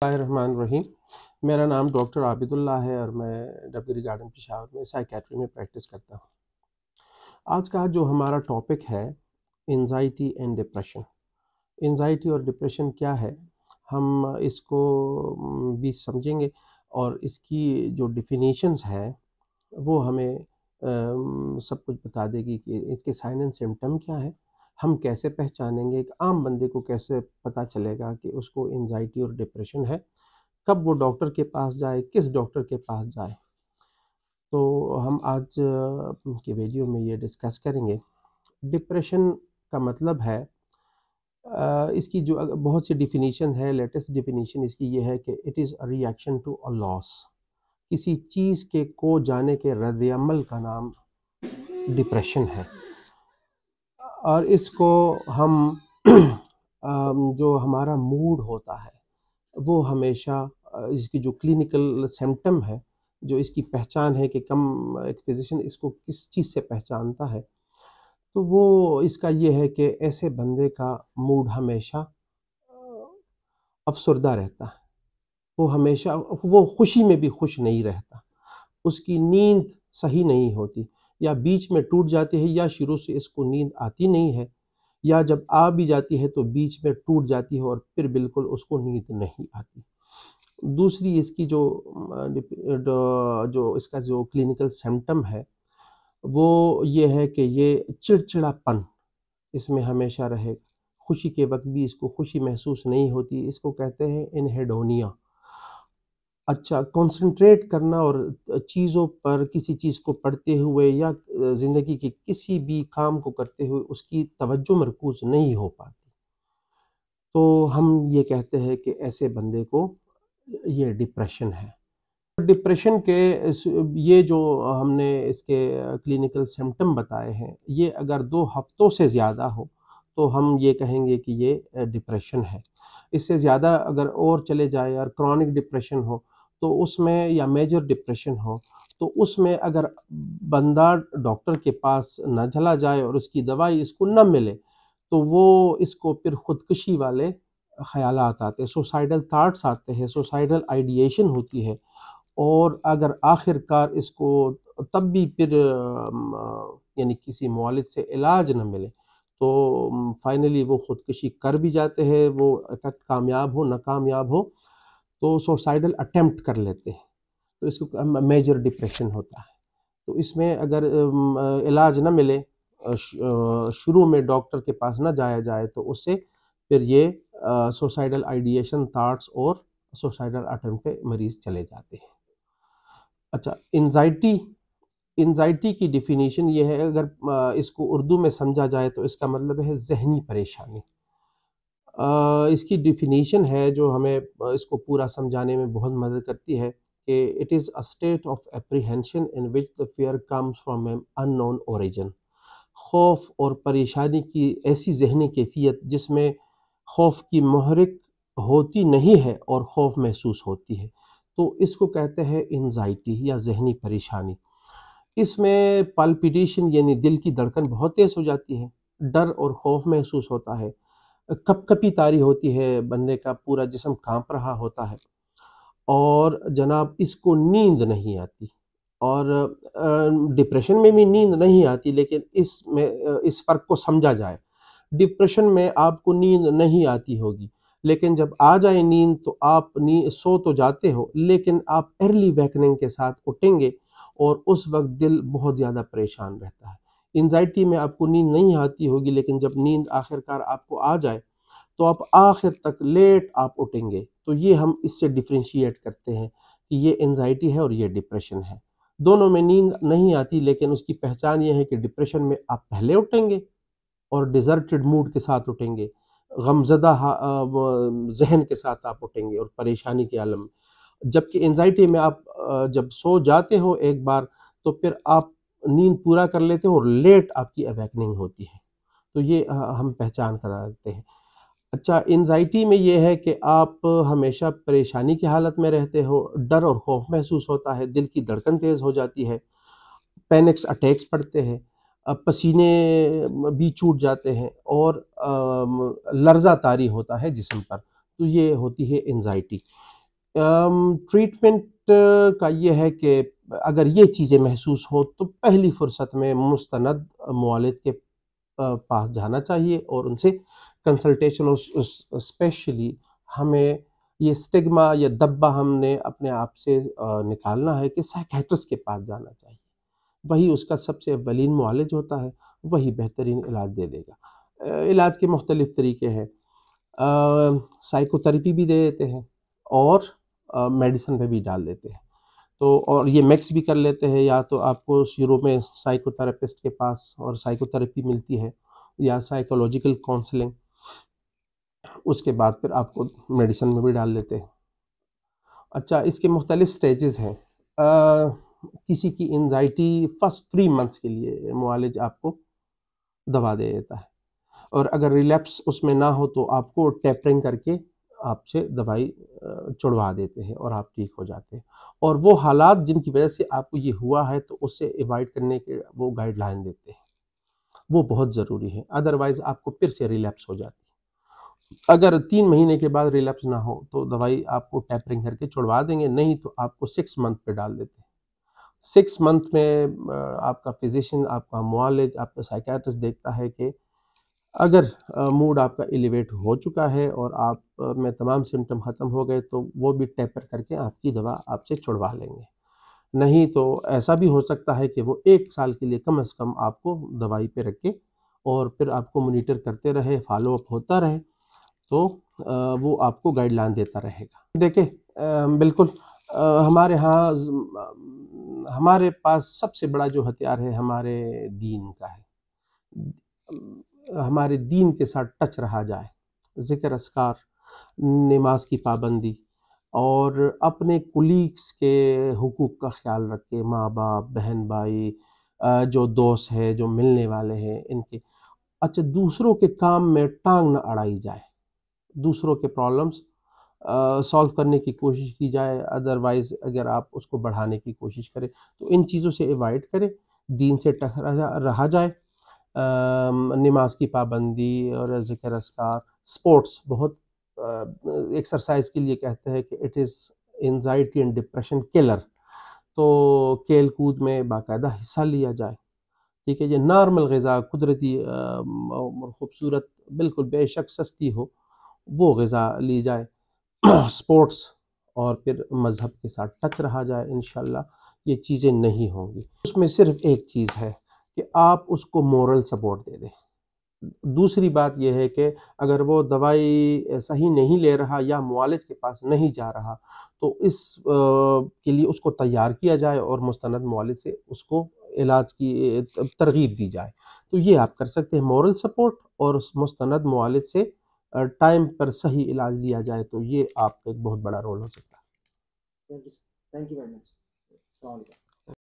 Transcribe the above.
الرحیم۔ میرا نام ڈاکٹر عابد اللہ ہے اور میں ڈبگری گارڈن پشاور میں سائیکیٹری میں پریکٹس کرتا ہوں۔ آج کا جو ہمارا ٹاپک ہے انزائٹی اینڈ ڈپریشن۔ انزائٹی اور ڈپریشن کیا ہے، ہم اس کو بھی سمجھیں گے اور اس کی جو ڈیفینیشنز ہیں وہ ہمیں سب کچھ بتا دے گی کہ اس کے سائن اینڈ سمٹم کیا ہے، ہم کیسے پہچانیں گے، ایک عام بندے کو کیسے پتہ چلے گا کہ اس کو انزائٹی اور ڈپریشن ہے، کب وہ ڈاکٹر کے پاس جائے، کس ڈاکٹر کے پاس جائے۔ تو ہم آج کی ویڈیو میں یہ ڈسکس کریں گے۔ ڈپریشن کا مطلب ہے اس کی جو بہت سی ڈیفینیشن ہے، لیٹسٹ ڈیفینیشن اس کی یہ ہے کہ it is a reaction to a loss, کسی چیز کے کو جانے کے رد عمل کا نام ڈپریشن ہے۔ اور اس کو ہم جو ہمارا موڈ ہوتا ہے وہ ہمیشہ اس کی جو کلینکل سمٹم ہے، جو اس کی پہچان ہے کہ ایک فزیشین اس کو کس چیز سے پہچانتا ہے، تو وہ اس کا یہ ہے کہ ایسے بندے کا موڈ ہمیشہ افسردہ رہتا ہے، وہ ہمیشہ وہ خوشی میں بھی خوش نہیں رہتا، اس کی نیند صحیح نہیں ہوتی، یا بیچ میں ٹوٹ جاتی ہے، یا شروع سے اس کو نیند آتی نہیں ہے، یا جب آ بھی جاتی ہے تو بیچ میں ٹوٹ جاتی ہے اور پھر بالکل اس کو نیند نہیں آتی۔ دوسری اس کی جو اس کا جو کلینکل سمٹم ہے وہ یہ ہے کہ یہ چڑچڑا پن اس میں ہمیشہ رہے، خوشی کے وقت بھی اس کو خوشی محسوس نہیں ہوتی، اس کو کہتے ہیں انہیڈونیا۔ اچھا، کنسنٹریٹ کرنا اور چیزوں پر، کسی چیز کو پڑھتے ہوئے یا زندگی کے کسی بھی کام کو کرتے ہوئے اس کی توجہ مرکوز نہیں ہو پاتی، تو ہم یہ کہتے ہیں کہ ایسے بندے کو یہ ڈپریشن ہے۔ ڈپریشن کے یہ جو ہم نے اس کے کلینکل سمٹم بتائے ہیں، یہ اگر 2 ہفتوں سے زیادہ ہو تو ہم یہ کہیں گے کہ یہ ڈپریشن ہے۔ اس سے زیادہ اگر اور چلے جائے اور کرونک ڈپریشن ہو تو اس میں، یا میجر ڈپریشن ہو تو اس میں اگر بندہ ڈاکٹر کے پاس نہ چلا جائے اور اس کی دوائی اس کو نہ ملے تو وہ اس کو پھر خودکشی والے خیالات آتے ہیں، سوسائیڈل تھاٹس آتے ہیں، سوسائیڈل آئیڈیشن ہوتی ہے، اور اگر آخر کار اس کو تب بھی پھر یعنی کسی معالج سے علاج نہ ملے تو فائنلی وہ خودکشی کر بھی جاتے ہیں، وہ افیکٹ کامیاب ہو ناکامیاب ہو تو سوسائیڈل اٹیمپٹ کر لیتے ہیں، تو اس کو میجر ڈپریشن ہوتا ہے۔ تو اس میں اگر علاج نہ ملے، شروع میں ڈاکٹر کے پاس نہ جایا جائے تو اس سے پھر یہ سوسائیڈل آئیڈیشن تھاٹس اور سوسائیڈل اٹیمپٹ پہ مریض چلے جاتے ہیں۔ اچھا، انزائٹی کی ڈیفینیشن یہ ہے، اگر اس کو اردو میں سمجھا جائے تو اس کا مطلب ہے ذہنی پریشانی۔ اس کی ڈیفینیشن ہے جو ہمیں اس کو پورا سمجھانے میں بہت مدد کرتی ہے کہ it is a state of apprehension in which the fear comes from an unknown origin۔ خوف اور پریشانی کی ایسی ذہنی کیفیت جس میں خوف کی محرک ہوتی نہیں ہے اور خوف محسوس ہوتی ہے، تو اس کو کہتے ہیں انزائٹی یا ذہنی پریشانی۔ اس میں پالپیٹیشن یعنی دل کی دھڑکن بہت تیز ہو جاتی ہے، ڈر اور خوف محسوس ہوتا ہے، کپ کپی طاری ہوتی ہے، بندے کا پورا جسم کانپ رہا ہوتا ہے، اور جناب اس کو نیند نہیں آتی، اور ڈپریشن میں بھی نیند نہیں آتی، لیکن اس فرق کو سمجھا جائے، ڈپریشن میں آپ کو نیند نہیں آتی ہوگی، لیکن جب آ جائے نیند تو آپ سو تو جاتے ہو، لیکن آپ ارلی ویکننگ کے ساتھ اٹھیں گے اور اس وقت دل بہت زیادہ پریشان رہتا ہے۔ انزائٹی میں آپ کو نیند نہیں آتی ہوگی، لیکن جب نیند آخر کار آپ کو آ جائے تو آپ آخر تک لیٹ آپ اٹھیں گے، تو یہ ہم اس سے ڈفرینشیٹ کرتے ہیں کہ یہ انزائٹی ہے اور یہ ڈپریشن ہے۔ دونوں میں نیند نہیں آتی، لیکن اس کی پہچان یہ ہے کہ ڈپریشن میں آپ پہلے اٹھیں گے اور ڈیزرٹڈ موڈ کے ساتھ اٹھیں گے، غمزدہ ذہن کے ساتھ آپ اٹھیں گے اور پریشانی کے عالم میں، جبکہ انزائٹی میں آپ جب سو جاتے ہو ایک بار تو پھر آپ نیند پورا کر لیتے ہو اور لیٹ آپ کی اویکننگ ہوتی ہے، تو یہ ہم پہچان کرا دیتے ہیں۔ اچھا، انزائٹی میں یہ ہے کہ آپ ہمیشہ پریشانی کی حالت میں رہتے ہو، ڈر اور خوف محسوس ہوتا ہے، دل کی دھڑکن تیز ہو جاتی ہے، پینکس اٹیکس پڑتے ہیں، پسینے بھی چھوٹ جاتے ہیں، اور لرزہ طاری ہوتا ہے جسم پر، تو یہ ہوتی ہے انزائٹی۔ ٹریٹمنٹ کا یہ ہے کہ اگر یہ چیزیں محسوس ہو تو پہلی فرصت میں مستند معالج کے پاس جانا چاہیے اور ان سے کنسلٹیشن، اور اسپیشلی ہمیں یہ سٹگما یا دبا ہم نے اپنے آپ سے نکالنا ہے کہ سائیکیٹرسٹ کے پاس جانا چاہیے، وہی اس کا سب سے اولین معالج ہوتا ہے، وہی بہترین علاج دے دے گا۔ علاج کے مختلف طریقے ہیں، سائیکو تھراپی بھی دے دیتے ہیں اور میڈیسن پہ بھی ڈال دیتے ہیں، تو اور یہ مکس بھی کر لیتے ہیں، یا تو آپ کو شروع میں سائیکو تھراپسٹ کے پاس اور سائیکو تھراپی ملتی ہے یا سائیکولوجیکل کاؤنسلنگ، اس کے بعد پھر آپ کو میڈیسن میں بھی ڈال دیتے ہیں۔ اچھا، اس کے مختلف سٹیجز ہیں۔ کسی کی انزائٹی فرسٹ 3 منتھس کے لیے معالج آپ کو دوا دے دیتا ہے، اور اگر ریلیپس اس میں نہ ہو تو آپ کو ٹیپرنگ کر کے آپ سے دوائی چڑھوا دیتے ہیں اور آپ ٹھیک ہو جاتے ہیں، اور وہ حالات جن کی وجہ سے آپ کو یہ ہوا ہے تو اس سے ایوائڈ کرنے کے وہ گائیڈ لائن دیتے ہیں، وہ بہت ضروری ہے، ادروائز آپ کو پھر سے ریلیپس ہو جاتی ہے۔ اگر 3 مہینے کے بعد ریلیپس نہ ہو تو دوائی آپ کو ٹیپرنگ کر کے چھڑوا دیں گے، نہیں تو آپ کو 6 منتھ پہ ڈال دیتے ہیں۔ 6 منتھ میں آپ کا فزیشین، آپ کا معالج، آپ کا سائیکیٹرسٹ دیکھتا ہے کہ اگر موڈ آپ کا ایلیویٹ ہو چکا ہے اور آپ میں تمام سمٹم ختم ہو گئے تو وہ بھی ٹیپر کر کے آپ کی دوا آپ سے چھڑوا لیں گے، نہیں تو ایسا بھی ہو سکتا ہے کہ وہ 1 سال کے لیے کم از کم آپ کو دوائی پہ رکھے اور پھر آپ کو مانیٹر کرتے رہے، فالو اپ ہوتا رہے، تو وہ آپ کو گائیڈ لائن دیتا رہے گا۔ دیکھیں، بالکل ہمارے ہاں ہمارے پاس سب سے بڑا جو ہتھیار ہے ہمارے دین کا ہے، ہمارے دین کے ساتھ ٹچ رہا جائے، ذکر اذکار، نماز کی پابندی، اور اپنے کولیگس کے حقوق کا خیال رکھے، ماں باپ، بہن بھائی، جو دوست ہے، جو ملنے والے ہیں، ان کے اچھا دوسروں کے کام میں ٹانگ نہ اڑائی جائے، دوسروں کے پرابلمس سالو کرنے کی کوشش کی جائے، ادروائز اگر آپ اس کو بڑھانے کی کوشش کریں تو ان چیزوں سے ایوائڈ کریں، دین سے ٹچ رہا جائے، نماز کی پابندی اور ذکر اذکار، سپورٹس بہت ایکسرسائز کے لیے کہتے ہیں کہ it is anxiety and depression colour, تو کھیل کود میں باقاعدہ حصہ لیا جائے، ٹھیک ہے، یہ نارمل غذا، قدرتی خوبصورت، بالکل بے شک سستی ہو، وہ غذا لی جائے، سپورٹس، اور پھر مذہب کے ساتھ ٹچ رہا جائے، انشاءاللہ یہ چیزیں نہیں ہوں گی۔ اس میں صرف ایک چیز ہے کہ آپ اس کو مورل سپورٹ دے دیں۔ دوسری بات یہ ہے کہ اگر وہ دوائی صحیح نہیں لے رہا یا معالج کے پاس نہیں جا رہا تو اس کے لیے اس کو تیار کیا جائے اور مستند معالج سے اس کو علاج کی ترغیب دی جائے، تو یہ آپ کر سکتے ہیں، مورل سپورٹ اور اس مستند معالج سے ٹائم پر صحیح علاج لیا جائے، تو یہ آپ کا ایک بہت بڑا رول ہو سکتا ہے۔ تھینک یو ویری مچ، السلام علیکم۔